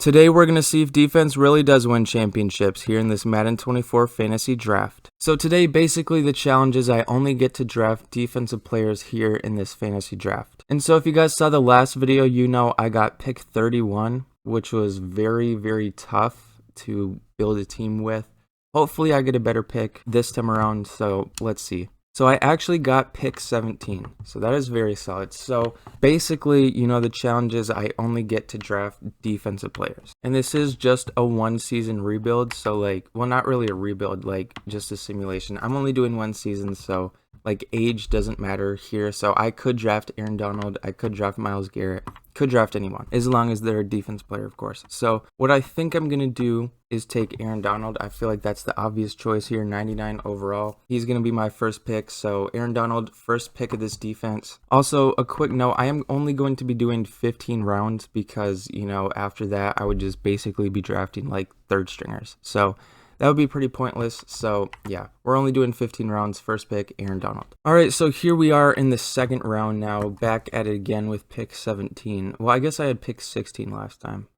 Today we're going to see if defense really does win championships here in this Madden 24 fantasy draft. So today basically the challenge is I only get to draft defensive players here in this fantasy draft. And so if you guys saw the last video, you know I got pick 31, which was very tough to build a team with. Hopefully I get a better pick this time around, so let's see. So I actually got pick 17, so that is very solid. So basically, you know, the challenge is I only get to draft defensive players. And this is just a 1-season rebuild, so like, well, not really a rebuild, like just a simulation. I'm only doing 1 season, so like age doesn't matter here. So I could draft Aaron Donald, I could draft Myles Garrett, could draft anyone, as long as they're a defense player, of course. So what I think I'm going to do is take Aaron Donald. I feel like that's the obvious choice here, 99 overall. He's going to be my first pick. So Aaron Donald, first pick of this defense. Also, a quick note, I am only going to be doing 15 rounds because, you know, after that, I would just basically be drafting like third stringers. So that would be pretty pointless. So yeah, we're only doing 15 rounds. First pick, Aaron Donald. All right, so here we are in the second round now, back at it again with pick 17. Well, I guess I had pick 16 last time.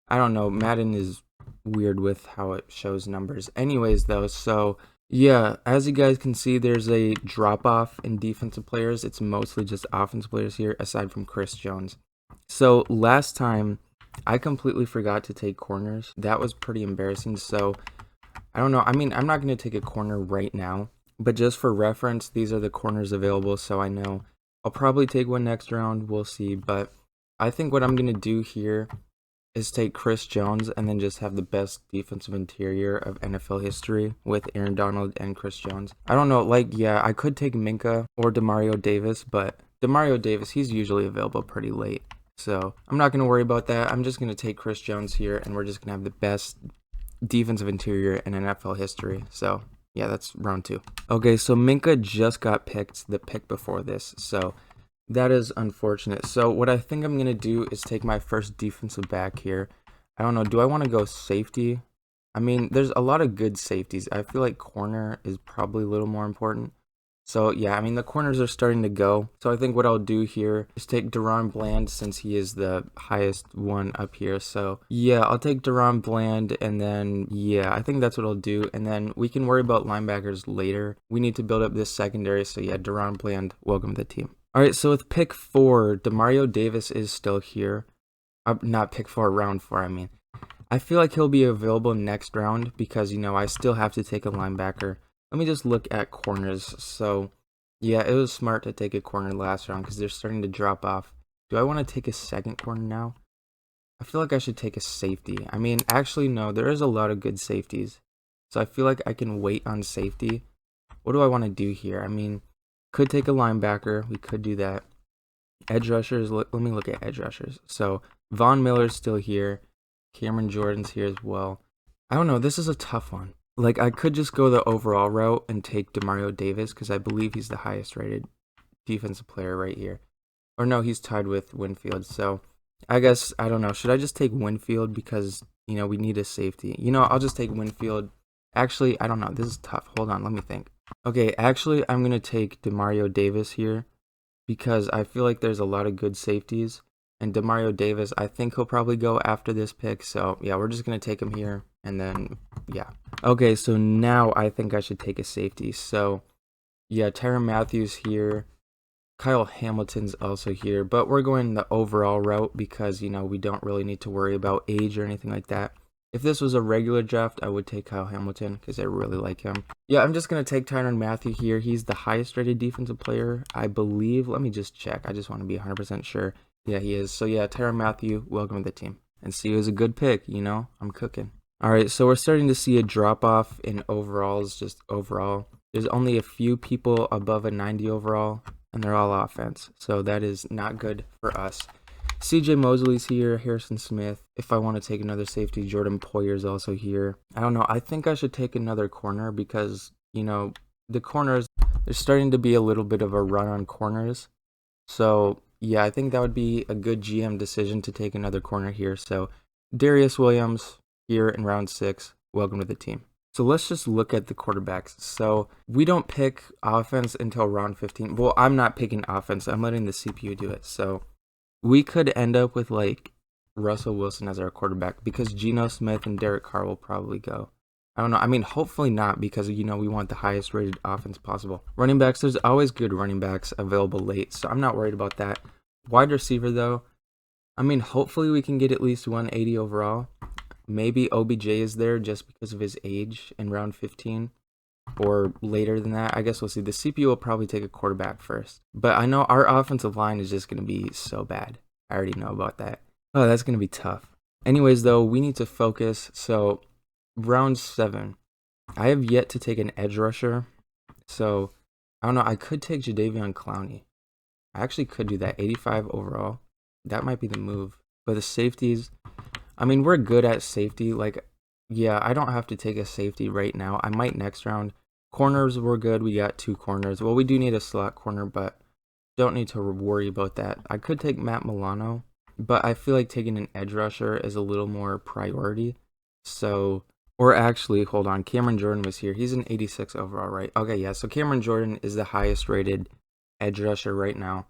I don't know, Madden is weird with how it shows numbers. Anyways though, so yeah, as you guys can see, there's a drop off in defensive players. It's mostly just offensive players here, aside from Chris Jones. So last time, I completely forgot to take corners. That was pretty embarrassing. So I don't know. I mean, I'm not going to take a corner right now, but just for reference, these are the corners available, so I know. I'll probably take one next round. We'll see. But I think what I'm going to do here is take Chris Jones and then just have the best defensive interior of NFL history with Aaron Donald and Chris Jones. I don't know. Like, yeah, I could take Minka or Demario Davis, but Demario Davis, he's usually available pretty late. So I'm not going to worry about that. I'm just going to take Chris Jones here, and we're just going to have the best defensive interior in NFL history. So yeah, that's round 2. Okay, so Minka just got picked the pick before this, so that is unfortunate. So what I think I'm gonna do is take my first defensive back here. I don't know, do I want to go safety? I mean, there's a lot of good safeties. I feel like corner is probably a little more important. So yeah, I mean, the corners are starting to go. So I think what I'll do here is take Deron Bland, since he is the highest one up here. So yeah, I'll take Deron Bland, and then yeah, I think that's what I'll do. And then we can worry about linebackers later. We need to build up this secondary. So yeah, Deron Bland, welcome to the team. All right, so with pick 4, Demario Davis is still here. Not pick 4, round 4, I mean. I feel like he'll be available next round because, you know, I still have to take a linebacker. Let me just look at corners. So, yeah, it was smart to take a corner last round because they're starting to drop off. Do I want to take a second corner now? I feel like I should take a safety. I mean, actually, no, there is a lot of good safeties. So I feel like I can wait on safety. What do I want to do here? I mean, could take a linebacker. We could do that. Edge rushers. Let me look at edge rushers. So Von Miller's still here. Cameron Jordan's here as well. I don't know. This is a tough one. Like, I could just go the overall route and take Demario Davis because I believe he's the highest rated defensive player right here. Or no, he's tied with Winfield. So I guess, I don't know. Should I just take Winfield because, you know, we need a safety? You know, I'll just take Winfield. Actually, I don't know. This is tough. Hold on. Let me think. Okay, actually, I'm going to take Demario Davis here because I feel like there's a lot of good safeties. And Demario Davis, I think he'll probably go after this pick. So, yeah, we're just going to take him here. And then, yeah. Okay, so now I think I should take a safety. So, yeah, Tyrann Mathieu here. Kyle Hamilton's also here. But we're going the overall route because, you know, we don't really need to worry about age or anything like that. If this was a regular draft, I would take Kyle Hamilton because I really like him. Yeah, I'm just going to take Tyrann Mathieu here. He's the highest rated defensive player, I believe. Let me just check. I just want to be 100% sure. Yeah, he is. So yeah, Tyrann Mathieu, welcome to the team. And see, it was a good pick, you know? I'm cooking. All right, so we're starting to see a drop-off in overalls, just overall. There's only a few people above a 90 overall, and they're all offense. So that is not good for us. CJ Mosley's here, Harrison Smith. If I want to take another safety, Jordan Poyer's also here. I don't know. I think I should take another corner because, you know, the corners, there's starting to be a little bit of a run on corners. So, yeah, I think that would be a good GM decision to take another corner here. So, Darius Williams here in round 6. Welcome to the team. So let's just look at the quarterbacks. So we don't pick offense until round 15. Well, I'm not picking offense. I'm letting the CPU do it. So we could end up with like Russell Wilson as our quarterback because Geno Smith and Derek Carr will probably go. I don't know. I mean, hopefully not because, we want the highest rated offense possible. Running backs, there's always good running backs available late, so I'm not worried about that. Wide receiver, though, I mean, hopefully we can get at least 180 overall. Maybe OBJ is there just because of his age in round 15 or later than that. I guess we'll see. The CPU will probably take a quarterback first. But I know our offensive line is just going to be so bad. I already know about that. Oh, that's going to be tough. Anyways, though, we need to focus. So, round 7. I have yet to take an edge rusher. So, I don't know. I could take Jadeveon Clowney. I actually could do that. 85 overall. That might be the move. But the safeties, I mean, we're good at safety. Like, yeah, I don't have to take a safety right now. I might next round. Corners were good. We got 2 corners. Well, we do need a slot corner, but don't need to worry about that. I could take Matt Milano, but I feel like taking an edge rusher is a little more priority. So, or actually, hold on. Cameron Jordan was here. He's an 86 overall, right? Okay, yeah. So Cameron Jordan is the highest rated edge rusher right now.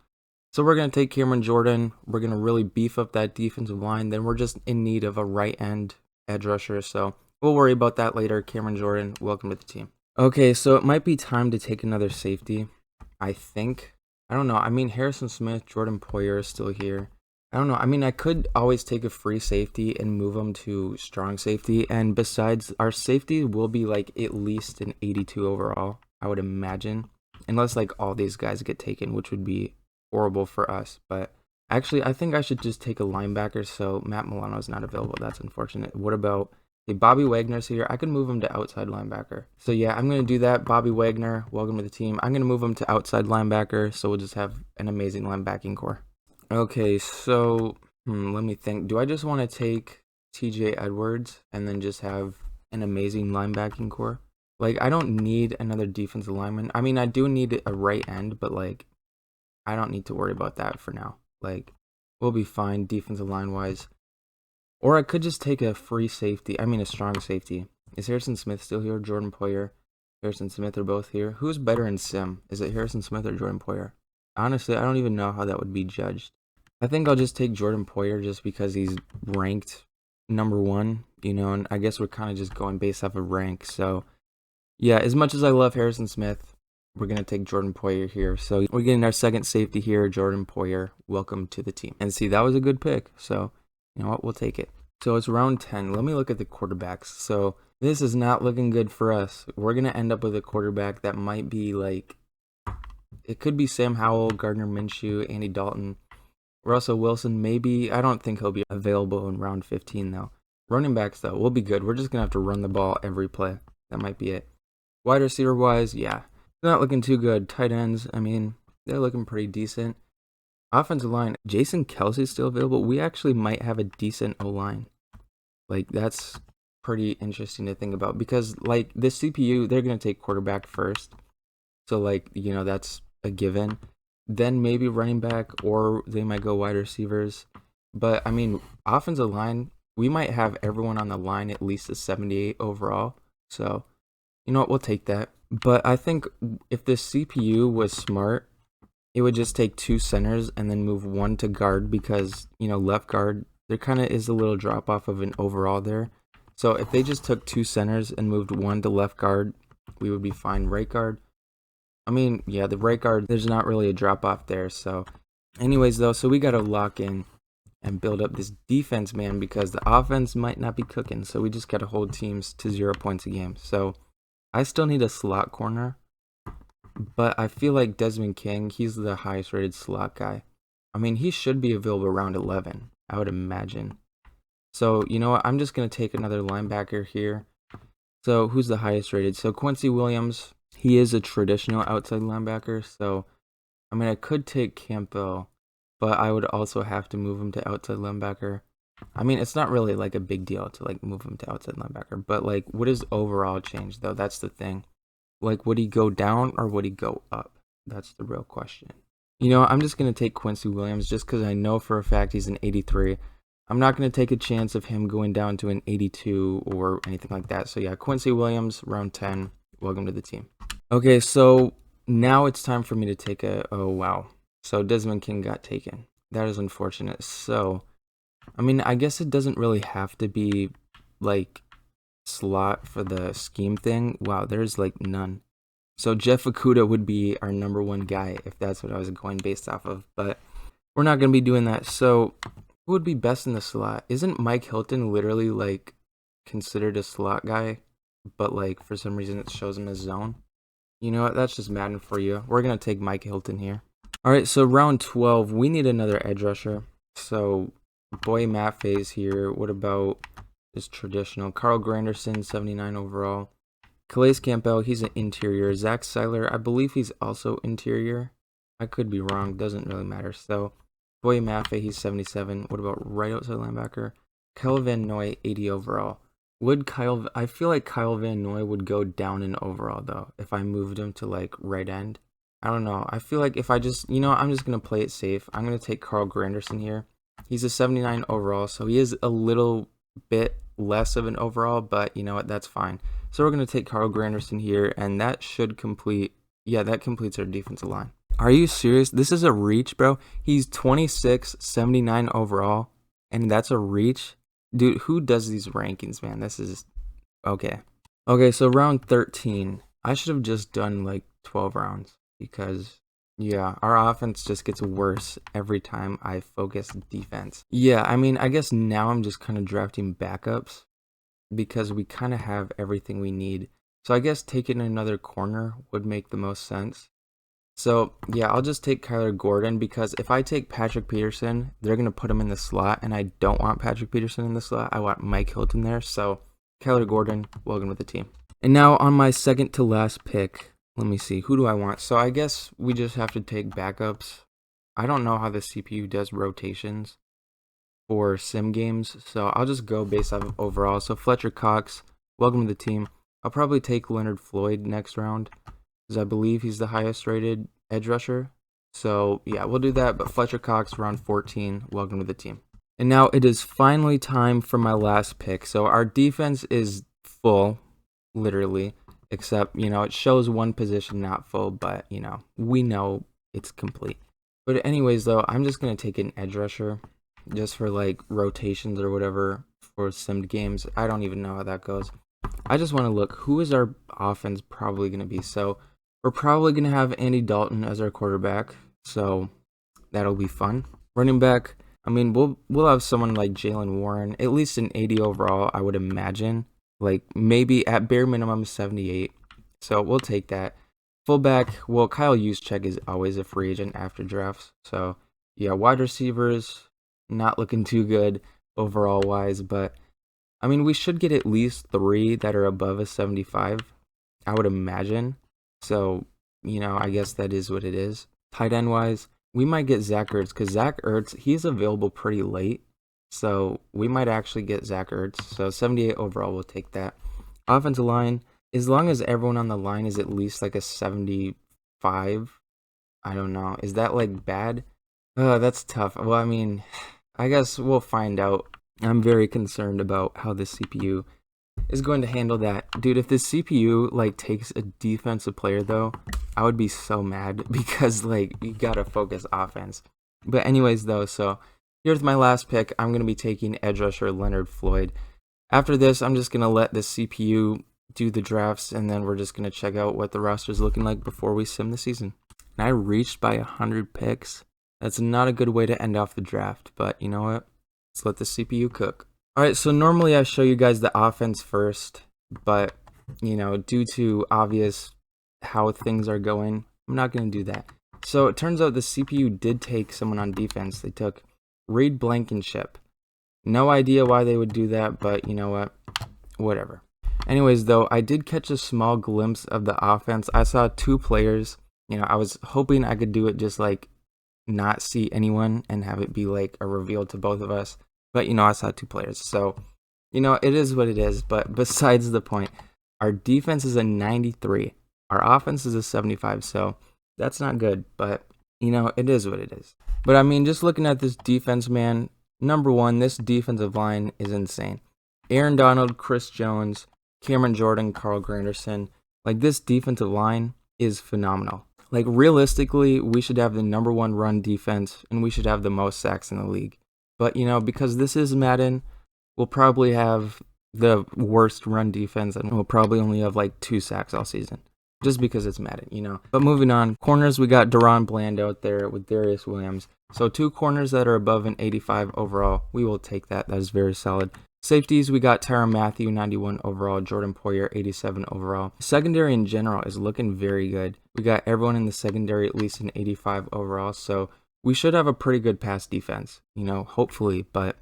So we're going to take Cameron Jordan. We're going to really beef up that defensive line. Then we're just in need of a right end edge rusher. So we'll worry about that later. Cameron Jordan, welcome to the team. Okay, so it might be time to take another safety, I think. I don't know. I mean, Harrison Smith, Jordan Poyer is still here. I don't know. I mean, I could always take a free safety and move him to strong safety. And besides, our safety will be like at least an 82 overall, I would imagine. Unless like all these guys get taken, which would be horrible for us. But actually, I think I should just take a linebacker. So Matt Milano is not available. That's unfortunate. What about Bobby Wagner's here? I could move him to outside linebacker. So yeah, I'm going to do that. Bobby Wagner, welcome to the team. I'm going to move him to outside linebacker. So we'll just have an amazing linebacking core. Okay, so let me think. Do I just want to take TJ Edwards and then just have an amazing linebacking core? Like, I don't need another defensive lineman. I mean, I do need a right end, but like, I don't need to worry about that for now. Like, we'll be fine defensive line-wise. Or I could just take a free safety. I mean, a strong safety. Is Harrison Smith still here? Jordan Poyer. Harrison Smith are both here. Who's better in sim? Is it Harrison Smith or Jordan Poyer? Honestly, I don't even know how that would be judged. I think I'll just take Jordan Poyer just because he's ranked number 1, and I guess we're kind of just going based off of rank. So, yeah, as much as I love Harrison Smith, we're going to take Jordan Poyer here. So we're getting our second safety here, Jordan Poyer. Welcome to the team. And see, that was a good pick. So, you know what? We'll take it. So it's round 10. Let me look at the quarterbacks. So this is not looking good for us. We're going to end up with a quarterback that might be like, it could be Sam Howell, Gardner Minshew, Andy Dalton, Russell Wilson, maybe. I don't think he'll be available in round 15, though. Running backs, though, we'll be good. We're just going to have to run the ball every play. That might be it. Wide receiver-wise, yeah. Not looking too good. Tight ends, I mean, they're looking pretty decent. Offensive line, Jason Kelsey's still available. We actually might have a decent O-line. Like, that's pretty interesting to think about. Because, like, the CPU, they're going to take quarterback first. So, like, that's a given. Then maybe running back, or they might go wide receivers. But, I mean, offensive line, we might have everyone on the line at least a 78 overall. So, you know what, we'll take that. But I think if the CPU was smart, it would just take 2 centers and then move 1 to guard because, left guard, there kind of is a little drop off of an overall there. So if they just took 2 centers and moved 1 to left guard, we would be fine. Right guard, I mean, yeah, the right guard, there's not really a drop off there. So anyways, though, so we got to lock in and build up this defense, man, because the offense might not be cooking. So we just got to hold teams to 0 points a game. So I still need a slot corner, but I feel like Desmond King, he's the highest rated slot guy. I mean, he should be available around 11, I would imagine. So, you know what? I'm just going to take another linebacker here. So, who's the highest rated? So, Quincy Williams, he is a traditional outside linebacker. So, I mean, I could take Campbell, but I would also have to move him to outside linebacker. I mean, it's not really like a big deal to like move him to outside linebacker, but like, what is overall change though? That's the thing. Like, would he go down or would he go up? That's the real question. I'm just going to take Quincy Williams just because I know for a fact he's an 83. I'm not going to take a chance of him going down to an 82 or anything like that. So yeah, Quincy Williams, round 10. Welcome to the team. Okay, so now it's time for me to take oh wow. So Desmond King got taken. That is unfortunate. So I mean, I guess it doesn't really have to be like slot for the scheme thing. Wow, there's like none. So Jeff Okuda would be our number one guy if that's what I was going based off of. But we're not going to be doing that. So who would be best in the slot? Isn't Mike Hilton literally like considered a slot guy? But like for some reason it shows him as zone. You know what? That's just Madden for you. We're going to take Mike Hilton here. All right, so round 12, we need another edge rusher. So Boy Mattface here. What about this traditional? Carl Granderson, 79 overall. Calais Campbell, he's an interior. Zach Seiler, I believe he's also interior. I could be wrong. Doesn't really matter. So Boy Maffei, he's 77. What about right outside linebacker? Kyle Van Noy, 80 overall. I feel like Kyle Van Noy would go down in overall, though, if I moved him to, like, right end. I don't know. I feel like if I just, I'm just going to play it safe. I'm going to take Carl Granderson here. He's a 79 overall, so he is a little bit less of an overall, but you know what? That's fine. So we're going to take Carl Granderson here, and that should complete, yeah, that completes our defensive line. Are you serious? This is a reach, bro. He's 26, 79 overall, and that's a reach? Dude, who does these rankings, man? This is, okay. Okay, so round 13. I should have just done like 12 rounds because, yeah, our offense just gets worse every time I focus defense. Yeah, I mean, I guess now I'm just kind of drafting backups because we kind of have everything we need. So I guess taking another corner would make the most sense. So, yeah, I'll just take Kyler Gordon because if I take Patrick Peterson, they're going to put him in the slot, and I don't want Patrick Peterson in the slot. I want Mike Hilton there. So, Kyler Gordon, welcome to the team. And now on my second to last pick, let me see. Who do I want? So, I guess we just have to take backups. I don't know how the CPU does rotations for sim games, so I'll just go based off of overall. So, Fletcher Cox, welcome to the team. I'll probably take Leonard Floyd next round, I believe he's the highest rated edge rusher. So, yeah, we'll do that. But Fletcher Cox, round 14, welcome to the team. And now it is finally time for my last pick. So our defense is full, literally, except, it shows one position not full, but, we know it's complete. But anyways, though, I'm just going to take an edge rusher just for, like, rotations or whatever for simmed games. I don't even know how that goes. I just want to look, who is our offense probably going to be? So, we're probably going to have Andy Dalton as our quarterback, so that'll be fun. Running back, I mean, we'll have someone like Jalen Warren, at least an 80 overall, I would imagine. Like, maybe at bare minimum 78, so we'll take that. Fullback, well, Kyle Juszczyk is always a free agent after drafts, so yeah, wide receivers, not looking too good overall-wise, but I mean, we should get at least 3 that are above a 75, I would imagine. So, I guess that is what it is. Tight end wise, we might get Zach Ertz because Zach Ertz, he's available pretty late. So we might actually get Zach Ertz. So 78 overall, we'll take that. Offensive line, as long as everyone on the line is at least like a 75, I don't know. Is that like bad? That's tough. Well, I mean, I guess we'll find out. I'm very concerned about how the CPU is going to handle that. Dude, if the CPU like takes a defensive player though, I would be so mad because like you gotta focus offense. But anyways though, so here's my last pick. I'm gonna be taking edge rusher Leonard Floyd. After this, I'm just gonna let the CPU do the drafts and then we're just gonna check out what the roster is looking like before we sim the season. And I reached by 100 picks. That's not a good way to end off the draft, but you know what? Let's let the CPU cook. Alright, so normally I show you guys the offense first, but, due to obvious how things are going, I'm not going to do that. So it turns out the CPU did take someone on defense. They took Reed Blankenship. No idea why they would do that, but you know what? Whatever. Anyways, though, I did catch a small glimpse of the offense. I saw 2 players. I was hoping I could do it just like not see anyone and have it be like a reveal to both of us. But, I saw 2 players. So, it is what it is. But besides the point, our defense is a 93. Our offense is a 75. So that's not good. But, it is what it is. But, I mean, just looking at this defense, man, number one, this defensive line is insane. Aaron Donald, Chris Jones, Cameron Jordan, Carl Granderson. Like, this defensive line is phenomenal. Like, realistically, we should have the number 1 run defense, and we should have the most sacks in the league. But, because this is Madden, we'll probably have the worst run defense, and we'll probably only have like 2 sacks all season. Just because it's Madden. But moving on, corners, we got Deron Bland out there with Darius Williams. So 2 corners that are above an 85 overall. We will take that. That is very solid. Safeties, we got Tyrann Mathieu, 91 overall. Jordan Poyer, 87 overall. Secondary in general is looking very good. We got everyone in the secondary at least an 85 overall. So we should have a pretty good pass defense, hopefully. But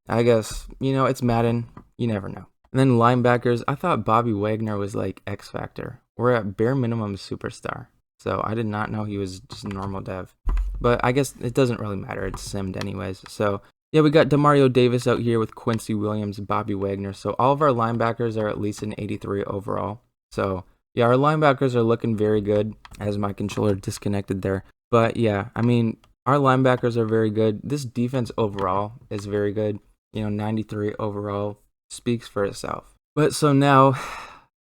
I guess, it's Madden. You never know. And then linebackers, I thought Bobby Wagner was like X Factor. We're at bare minimum superstar. So I did not know he was just a normal dev. But I guess it doesn't really matter. It's simmed anyways. So yeah, we got Demario Davis out here with Quincy Williams, Bobby Wagner. So all of our linebackers are at least an 83 overall. So yeah, our linebackers are looking very good, as my controller disconnected there. But yeah, I mean, our linebackers are very good. This defense overall is very good. 93 overall speaks for itself. But so now,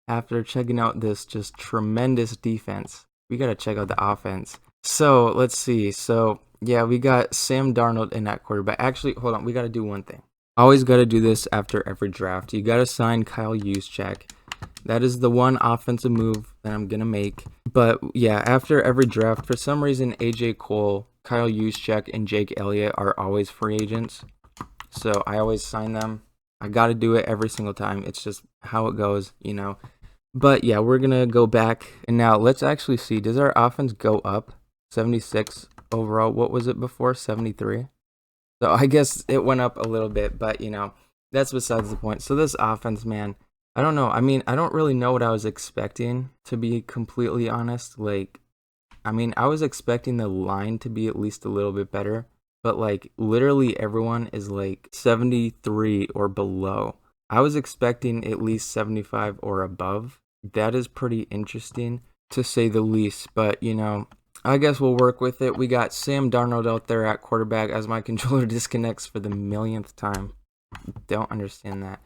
after checking out this just tremendous defense, we got to check out the offense. So let's see. So yeah, we got Sam Darnold in that quarterback. Actually, hold on. We got to do one thing. Always got to do this after every draft. You got to sign Kyle Juszczyk. That is the one offensive move that I'm going to make. But yeah, after every draft, for some reason, AJ Cole, Kyle Juszczyk, and Jake Elliott are always free agents. So I always sign them. I got to do it every single time. It's just how it goes, But yeah, we're going to go back. And now let's actually see. Does our offense go up? 76 overall. What was it before? 73? So I guess it went up a little bit. But, that's besides the point. So this offense, man, I don't know. I mean, I don't really know what I was expecting, to be completely honest. I was expecting the line to be at least a little bit better. But, literally everyone is, 73 or below. I was expecting at least 75 or above. That is pretty interesting, to say the least. But, I guess we'll work with it. We got Sam Darnold out there at quarterback as my controller disconnects for the millionth time. Don't understand that.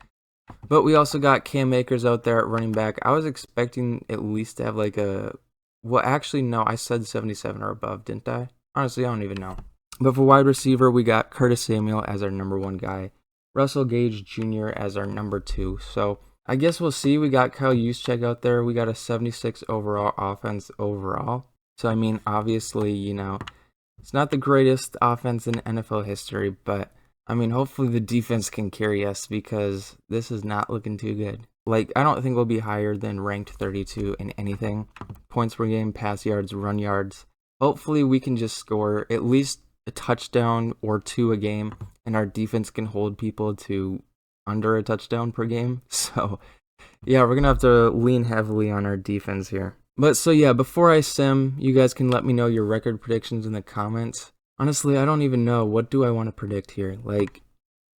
But we also got Cam Akers out there at running back. I was expecting at least to have, well, actually, no, I said 77 or above, didn't I? Honestly, I don't even know. But for wide receiver, we got Curtis Samuel as our number 1 guy. Russell Gage Jr. as our number 2. So I guess we'll see. We got Kyle Juszczyk out there. We got a 76 overall offense overall. So, obviously, it's not the greatest offense in NFL history. But, hopefully the defense can carry us, because this is not looking too good. I don't think we'll be higher than ranked 32 in anything. Points per game, pass yards, run yards. Hopefully we can just score at least a touchdown or 2 a game, and our defense can hold people to under a touchdown per game. So yeah, we're gonna have to lean heavily on our defense here. But so yeah, before I sim, you guys can let me know your record predictions in the comments. Honestly, I don't even know, what do I want to predict here.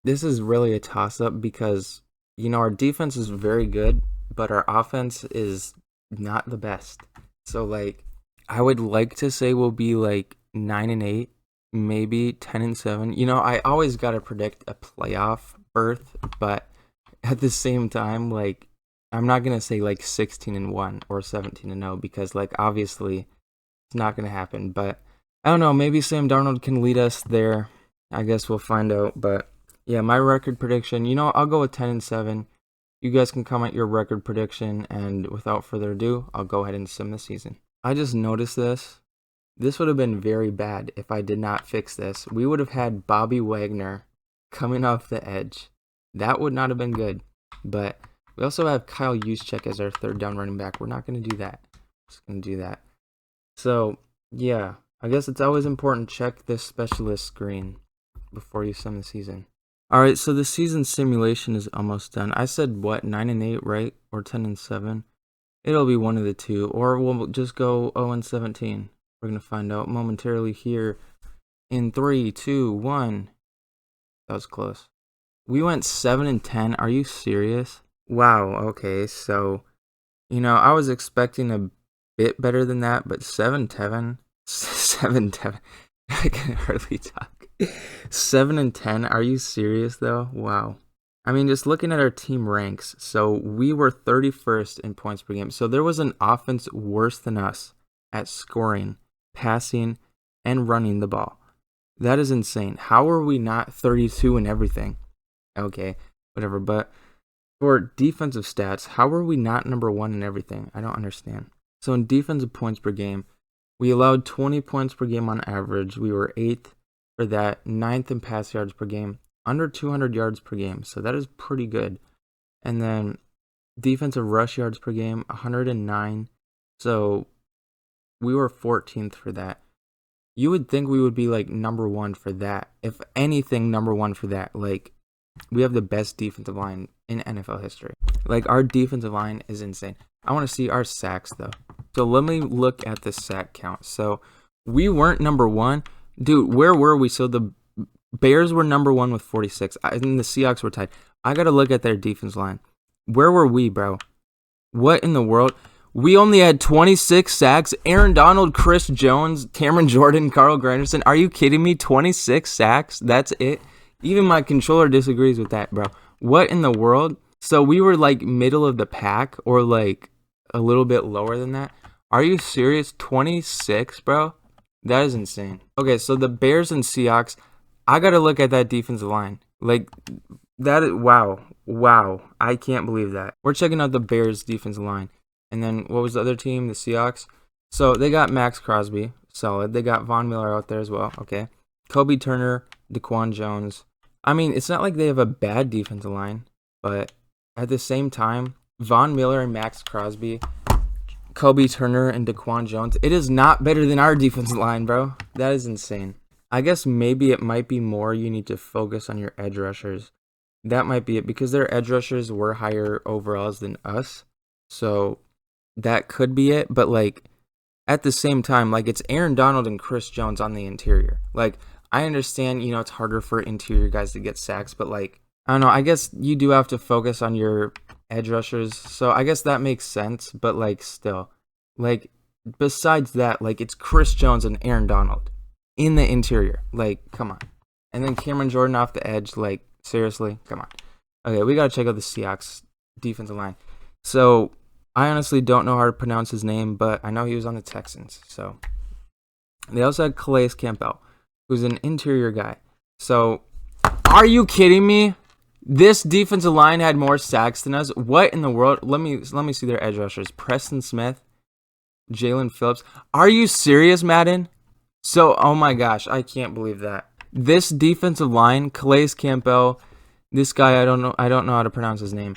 This is really a toss-up, because our defense is very good, but our offense is not the best. So I would like to say we'll be 9-8, maybe 10-7. I always got to predict a playoff berth, but at the same time, I'm not going to say 16-1 or 17-0, because obviously it's not going to happen. But I don't know, maybe Sam Darnold can lead us there. I guess we'll find out. But yeah, my record prediction, I'll go with 10-7. You guys can comment your record prediction, and without further ado, I'll go ahead and sim the season. I just noticed this. This would have been very bad if I did not fix this. We would have had Bobby Wagner coming off the edge. That would not have been good. But we also have Kyle Juszczyk as our 3rd down running back. We're not going to do that. Just going to do that. So, yeah. I guess it's always important to check this specialist screen before you sim the season. Alright, so the season simulation is almost done. I said, 9-8, right? Or 10-7? It'll be one of the two. Or we'll just go 0-17. We're going to find out momentarily here in 3, 2, 1. That was close. We went 7-10. Are you serious? Wow, okay. So, I was expecting a bit better than that, but 7-7. 7-7. I can hardly talk. 7-10. Are you serious, though? Wow. Just looking at our team ranks, so we were 31st in points per game. So there was an offense worse than us at scoring, passing, and running the ball. That is insane. How are we not 32 in everything? Okay, whatever. But for defensive stats, how are we not number 1 in everything? I don't understand. So in defensive points per game, we allowed 20 points per game on average. We were 8th for that, 9th in pass yards per game, under 200 yards per game. So that is pretty good. And then defensive rush yards per game, 109. So we were 14th for that. You would think we would be like number 1 for that. If anything, number 1 for that. Like, we have the best defensive line in NFL history. Like, our defensive line is insane. I want to see our sacks, though. So let me look at the sack count. So we weren't number 1. Dude, where were we? So the Bears were number 1 with 46. And the Seahawks were tied. I got to look at their defense line. Where were we, bro? What in the world? We only had 26 sacks. Aaron Donald, Chris Jones, Cameron Jordan, Carl Granderson. Are you kidding me? 26 sacks? That's it? Even my controller disagrees with that, bro. What in the world? So we were like middle of the pack or like a little bit lower than that. Are you serious? 26, bro? That is insane. Okay, so the Bears and Seahawks, I got to look at that defensive line. Like, that is, wow. Wow. I can't believe that. We're checking out the Bears defensive line. And then what was the other team? The Seahawks. So they got Max Crosby. Solid. They got Von Miller out there as well. Okay. Kobe Turner, Daquan Jones. I mean, it's not like they have a bad defensive line. But at the same time, Von Miller and Max Crosby, Kobe Turner and Daquan Jones, it is not better than our defensive line, bro. That is insane. I guess maybe it might be more you need to focus on your edge rushers. That might be it because their edge rushers were higher overalls than us. So that could be it. But, like, at the same time, like, it's Aaron Donald and Chris Jones on the interior. Like, I understand, it's harder for interior guys to get sacks. But, like, I don't know. I guess you do have to focus on your edge rushers. So I guess that makes sense. But, like, still. Like, besides that, like, it's Chris Jones and Aaron Donald in the interior. Like, come on. And then Cameron Jordan off the edge. Like, seriously? Come on. Okay, we got to check out the Seahawks defensive line. So I honestly don't know how to pronounce his name, but I know he was on the Texans. So they also had Calais Campbell, who's an interior guy. So are you kidding me? This defensive line had more sacks than us. What in the world? Let me see their edge rushers. Preston Smith, Jalen Phillips. Are you serious, Madden? So, oh my gosh, I can't believe that. This defensive line, Calais Campbell, this guy, I don't know how to pronounce his name.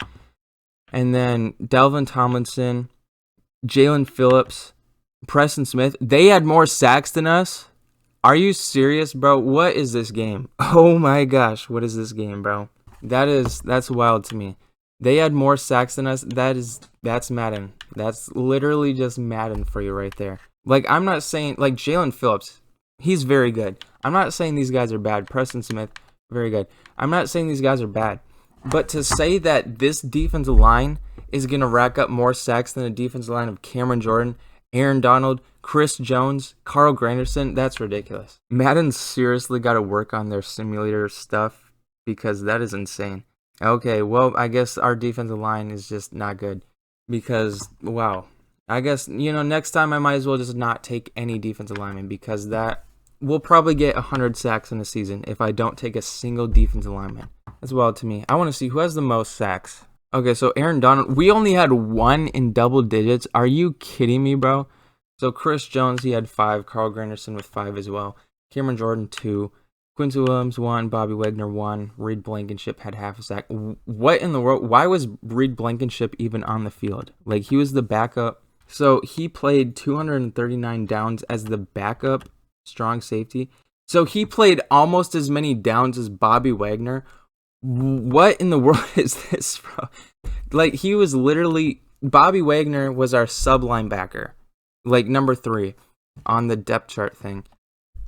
And then Delvin Tomlinson, Jalen Phillips, Preston Smith, they had more sacks than us. Are you serious, bro? What is this game? Oh my gosh, what is this game, bro? That's wild to me. They had more sacks than us. That's Madden. That's literally just Madden for you right there. Like, I'm not saying, like, Jalen Phillips, he's very good. I'm not saying these guys are bad. Preston Smith, very good. I'm not saying these guys are bad. But to say that this defensive line is going to rack up more sacks than a defensive line of Cameron Jordan, Aaron Donald, Chris Jones, Carl Granderson, that's ridiculous. Madden seriously got to work on their simulator stuff because that is insane. Okay, well, I guess our defensive line is just not good because, wow. I guess, next time I might as well just not take any defensive lineman because that will probably get 100 sacks in a season if I don't take a single defensive lineman. That's wild to me. I want to see who has the most sacks. Okay, so Aaron Donald, we only had 1 in double digits. Are you kidding me, bro? So Chris Jones, he had 5. Carl Granderson with 5 as well. Cameron Jordan, 2. Quincy Williams, 1. Bobby Wagner, 1. Reed Blankenship had half a sack. What in the world? Why was Reed Blankenship even on the field? Like, he was the backup. So he played 239 downs as the backup strong safety. So he played almost as many downs as Bobby Wagner. What in the world is this, bro? Like, he was literally, Bobby Wagner was our sub linebacker, like number 3 on the depth chart thing.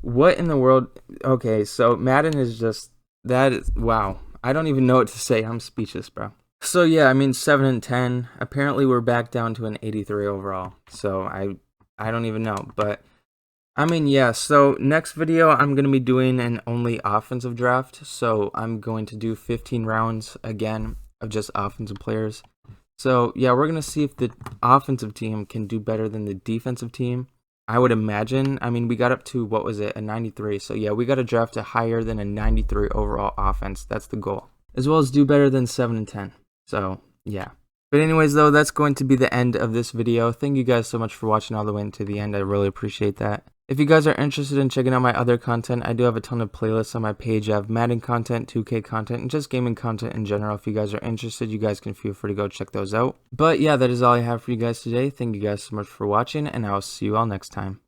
What in the world? Okay, so Madden is just, that is, wow. I don't even know what to say. I'm speechless, bro. So yeah, I mean 7-10. Apparently we're back down to an 83 overall. So I don't even know, but I mean, yeah. So next video I'm going to be doing an only offensive draft. So I'm going to do 15 rounds again of just offensive players. So yeah, we're going to see if the offensive team can do better than the defensive team. I would imagine, I mean, we got up to, what was it, a 93. So yeah, we got to draft a higher than a 93 overall offense. That's the goal. As well as do better than 7 and 10. So yeah. But anyways, though, that's going to be the end of this video. Thank you guys so much for watching all the way into the end. I really appreciate that. If you guys are interested in checking out my other content, I do have a ton of playlists on my page. I have Madden content, 2K content, and just gaming content in general. If you guys are interested, you guys can feel free to go check those out. But yeah, that is all I have for you guys today. Thank you guys so much for watching, and I will see you all next time.